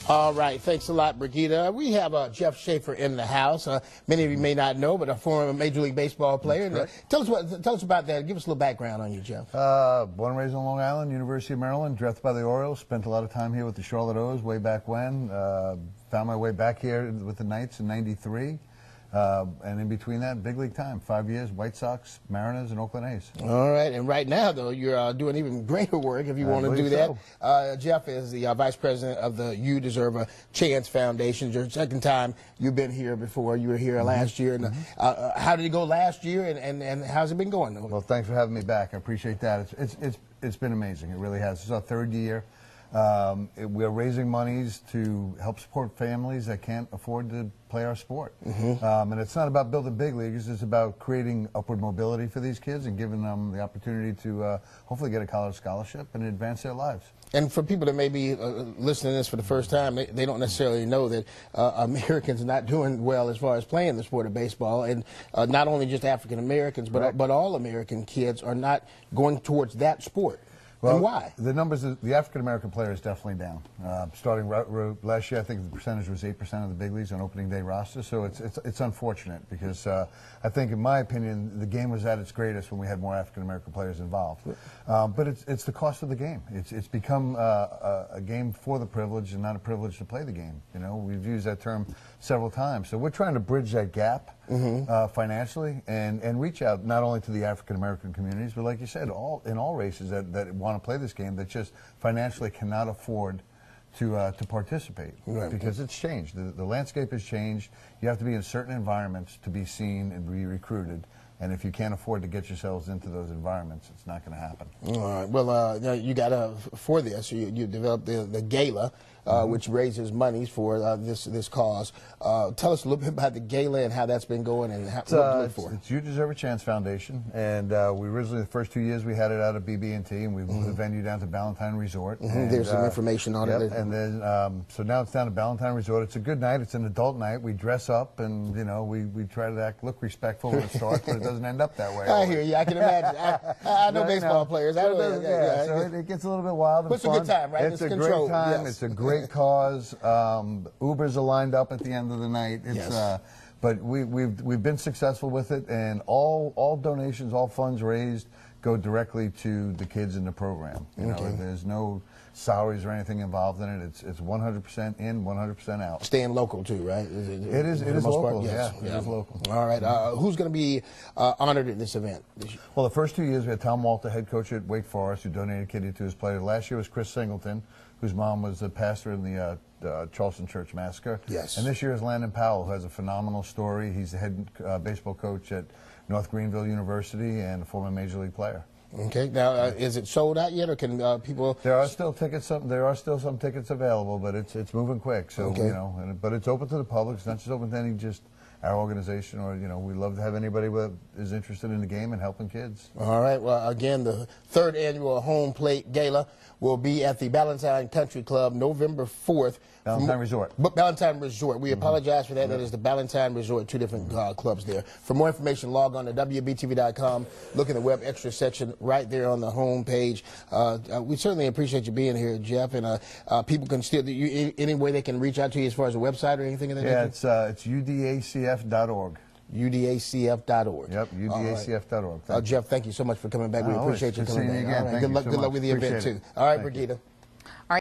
All right, thanks a lot, Brigida. We have Jeff Schaefer in the house. Many of you may not know, but a former Major League Baseball player. Tell us about that. Give us a little background on you, Jeff. Born and raised on Long Island, University of Maryland, drafted by the Orioles. Spent a lot of time here with the Charlotte O's way back when. Found my way back here with the Knights in '93. And in between that, big league time, 5 years, White Sox, Mariners, and Oakland A's. All right, and right now, though, you're doing even greater work if you want to do that. So. Jeff is the Vice President of the You Deserve a Chance Foundation. Your second time you've been here before. You were here last year. And how did it go last year, and how's it been going? Well, thanks for having me back. I appreciate that. It's been amazing. It really has. This is our third year. We're raising monies to help support families that can't afford to play our sport. And it's not about building big leagues, it's about creating upward mobility for these kids and giving them the opportunity to hopefully get a college scholarship and advance their lives. And for people that may be listening to this for the first time, they don't necessarily know that Americans are not doing well as far as playing the sport of baseball, and not only just African Americans, but all American kids are not going towards that sport. Well, and why? The numbers, the African-American player is definitely down. Starting last year, I think the percentage was 8% of the big leagues on opening day roster, so it's unfortunate because I think, in my opinion, the game was at its greatest when we had more African-American players involved. But it's the cost of the game. It's become a game for the privileged and not a privilege to play the game. You know, we've used that term several times. So we're trying to bridge that gap financially and reach out not only to the African-American communities, but like you said, in all races that want to play this game that just financially cannot afford to participate because it's changed. The landscape has changed. You have to be in certain environments to be seen and be recruited. And if you can't afford to get yourselves into those environments, it's not going to happen. All right. Well, you got for this, you developed the Gala, which raises monies for this cause. Tell us a little bit about the Gala and how that's been going and what to look for. It's You Deserve a Chance Foundation, and we originally, the first 2 years, we had it out of BB&T, and we moved the venue down to Ballantine Resort. And, there's some information on it. And then, so now it's down to Ballantine Resort. It's a good night. It's an adult night. We dress up, and you know, we try to look respectful when it starts, but it doesn't end up that way. I hear you. I can imagine. I know baseball players. So it gets a little bit wild and fun. It's a good time, right? It's a great time. Yes. It's a great cause. Ubers are lined up at the end of the night. But we've been successful with it, and all donations, all funds raised go directly to the kids in the program. You know, there's no salaries or anything involved in it. It's 100% in, 100% out. Staying local too, right? It is local. Yes. It is local. All right. Who's going to be honored at this event? Well, the first 2 years we had Tom Walter, head coach at Wake Forest, who donated kitty to his players. Last year was Chris Singleton, whose mom was the pastor in the Charleston Church Massacre. Yes. And this year is Landon Powell, who has a phenomenal story. He's the head baseball coach at North Greenville University and a former Major League player. Okay. Now, is it sold out yet, or can people? There are still tickets. There are still some tickets available, but it's moving quick. So you know, but it's open to the public. It's not just open to any our organization, or you know, we love to have anybody that is interested in the game and helping kids. All right. Well, again, the third annual Home Plate Gala will be at the Ballantine Country Club November 4th. Ballantine Resort. Ballantine Resort. We apologize for that. That is the Ballantine Resort, two different clubs there. For more information, log on to WBTV.com. Look in the Web Extra section right there on the home page. We certainly appreciate you being here, Jeff. And people can still, any way they can reach out to you as far as a website or anything of that nature? Yeah, it's udacf.org. udacf.org. Yep, udacf.org. Jeff, thank you so much for coming back. We appreciate you coming back. Good seeing you again. Good luck with the event, too. All right, Brigida.